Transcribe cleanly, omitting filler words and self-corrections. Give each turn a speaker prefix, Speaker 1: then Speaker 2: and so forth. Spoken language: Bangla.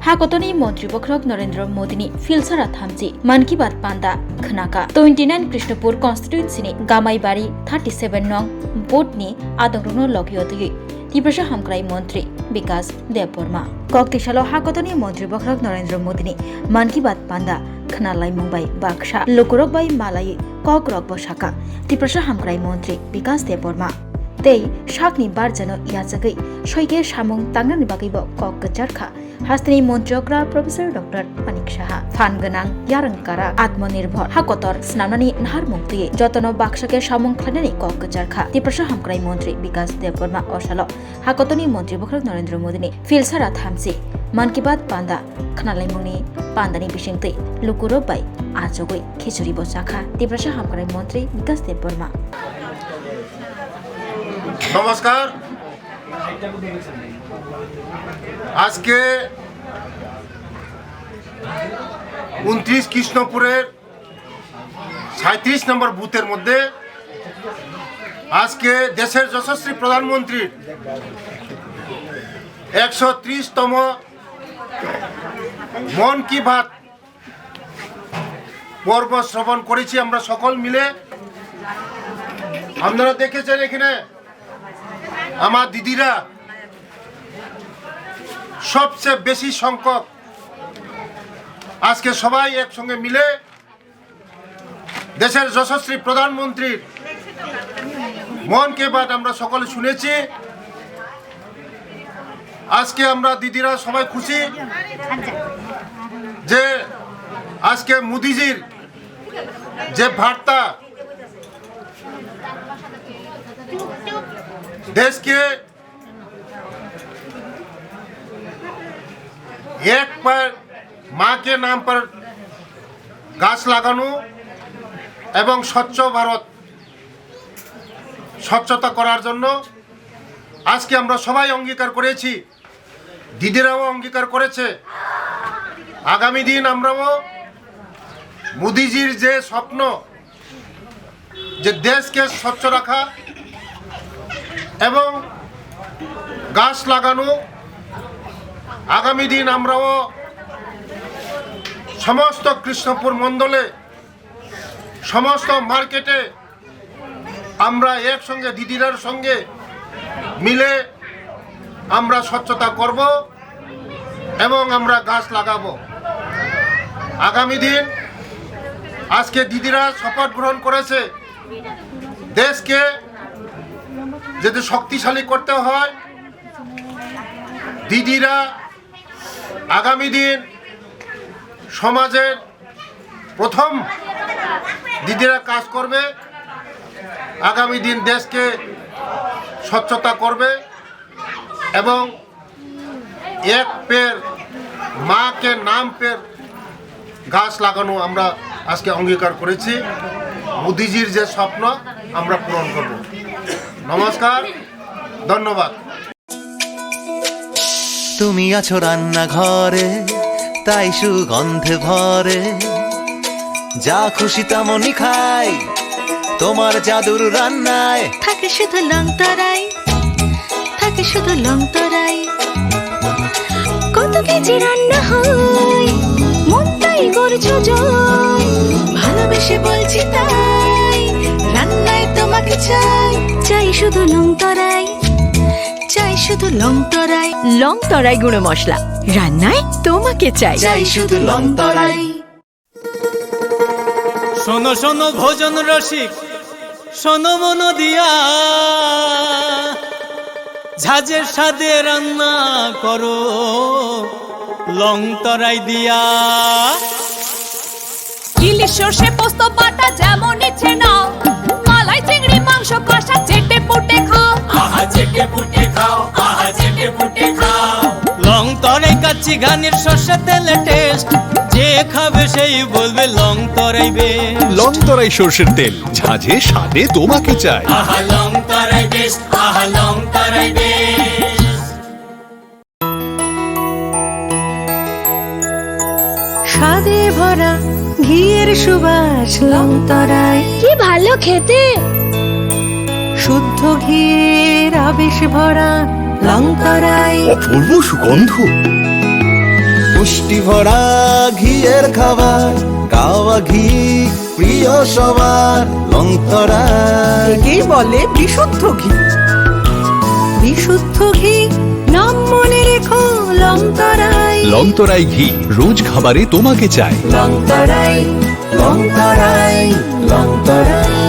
Speaker 1: हाकतनी मंत्री बखरक नरेंद्र मोदीनी फिलसारा थामजी मन की बात पांदा खनाका 29 कृष्णपुर कन्स्टिट्युएन्सीनि गामाईबारी 37 नं बोर्डनि आदंरनो लगियोदि तीव्रसा हामक्राई मंत्री विकास देबबर्मा कक्तिसालो हाकतनी मंत्री बखरक नरेंद्र मोदीनी मन की बात पांदा खनालाई मुंबई बाक्सा लुकुरक बाई मालाई कक रक बसाका तीव्रसा हामक्राई मंत्री विकास देबबर्मा तै शाकनि बारजनो याजगै सयगे सामुं तांगनानि बागैबो कक गचारखा हास्तिनि मन्त्रकरा प्रोफेसर डॉक्टर मानिक साहा फानगोनां यारंकारा आत्मनिर्भर हाकतर स्नामनानि नाहार मुक्ति जतन बाक्साके सामुं खालायनानि कक गचारखा तीव्रसा हामक्राई मंत्री विकास देबबर्मा असालो हाकतनि मंत्री बखरक नरेंद्र मोदीनि फिलसारा थामसी मन की बात पांदा खनालाइमुंनि पांदानि बिसिंतै लुकुरो बाई आजगै खिचुरि बसाखा तीव्रसा हामक्राई मंत्री विकास देबबर्मा
Speaker 2: नमस्कार आज के 29 कृष्णपुरेर 37 नम्बर बूथेर मध्य आज के देशेर यशस्वी प्रधानमंत्री 130तम मन की बात पर्व श्रवण करेছি আমরা সকল মিলে। আপনারা দেখেছেন এখানে আমার দিদিরা সবচেয়ে বেশি সংখ্যক আজকে সবাই একসঙ্গে মিলে দেশের যশস্বী প্রধানমন্ত্রীর মন কি বাত আমরা সকলে শুনেছি। আজকে আমরা দিদিরা সবাই খুশি যে আজকে মোদিজির যে বার্তা देश के एक पर माँ के नाम पर गाछ लागानो एवं स्वच्छ भारत स्वच्छता करार जन्य आज के আমরা সবাই অঙ্গীকার করেছি, দিদিরাও অঙ্গীকার করেছে। আগামী দিন আমরাও মোদিজির যে স্বপ্ন যে দেশকে স্বচ্ছ রাখা এবং গাছ লাগানো আগামী দিন আমরাও সমস্ত কৃষ্ণপুর মণ্ডলে সমস্ত মার্কেটে আমরা একসঙ্গে দিদিরার সঙ্গে মিলে আমরা স্বচ্ছতা করব এবং আমরা গাছ লাগাবো। আগামী দিন আজকে দিদিরা শপথ গ্রহণ করেছে দেশকে যদি শক্তিশালী করতে হয় দিদিরা আগামী দিন সমাজের প্রথম দিদিরা কাজ করবে, আগামী দিন দেশকে স্বচ্ছতা করবে এবং এক পের মাকে নাম পের গাছ লাগানো আমরা আজকে অঙ্গীকার করেছি। মোদিজির যে স্বপ্ন আমরা পূরণ করব। নমস্কার, ধন্যবাদ।
Speaker 3: তুমি আছো রান্না ঘরে তাই সুগন্ধে ভরে, যা খুশি তেমনই খাই তোমার জাদুর রান্নায়।
Speaker 4: থাকে শুধু লং তরাই, থাকে শুধু লং তরাই, কত কেজি রান্না হয় মন তাই করছো জয়, ভালোবেসে বলছি তাই রান্নায় তোমাকে চাই, চাই শুধু লং তরাই, চাই শুধু লং তরাই, লং তরাই গুঁড়ো মশলা রান্নায় তোমাকে চাই, চাই শুধু লং তরাই।
Speaker 5: শোনো শোনো ভোজন রসিক শোনো মন দিয়া, ঝাঁঝের স্বাদে রান্না করো লং তরাই দিয়া।
Speaker 6: ইলিশ সর্ষে পোস্ত বাটা যেমন ইচ্ছে নাও, মালাই চিংড়ি মাংস কষা চেটে পুটে খাও,
Speaker 5: আহা চেটে পুটে খাও, আহা চেটে পুটে খাও। লং তরাই কাচ্চি ঘানির সর্ষে তেলে টেস্ট, যে খাবে সেই বলবে লং তরাই বেশ।
Speaker 7: লং তরাই সর্ষের তেল, ঝাঁঝে স্বাদে তোমাকে চাই।
Speaker 5: আহা লং তরাই বেশ, আহা লং তরাই বেশ।
Speaker 4: স্বাদে ভরা ঘিয়ের সুবাস লং তরাই, কি ভালো খেতে, শুদ্ধ ঘিয়ের আবেশ ভরা লং তরাই,
Speaker 7: অপূর্ব সুগন্ধ।
Speaker 3: পুষ্টি ভরা ঘিয়ের খাবার, গাওয়া ঘি প্রিয় সবার, লংতরাই।
Speaker 8: একেই বলে বিশুদ্ধ ঘি। বিশুদ্ধ ঘি নাম মনে রেখো, লংতরাই।
Speaker 7: লংতরাই ঘি রোজ খাবারে তোমাকে চাই।
Speaker 3: লংতরাই, লংতরাই, লংতরাই।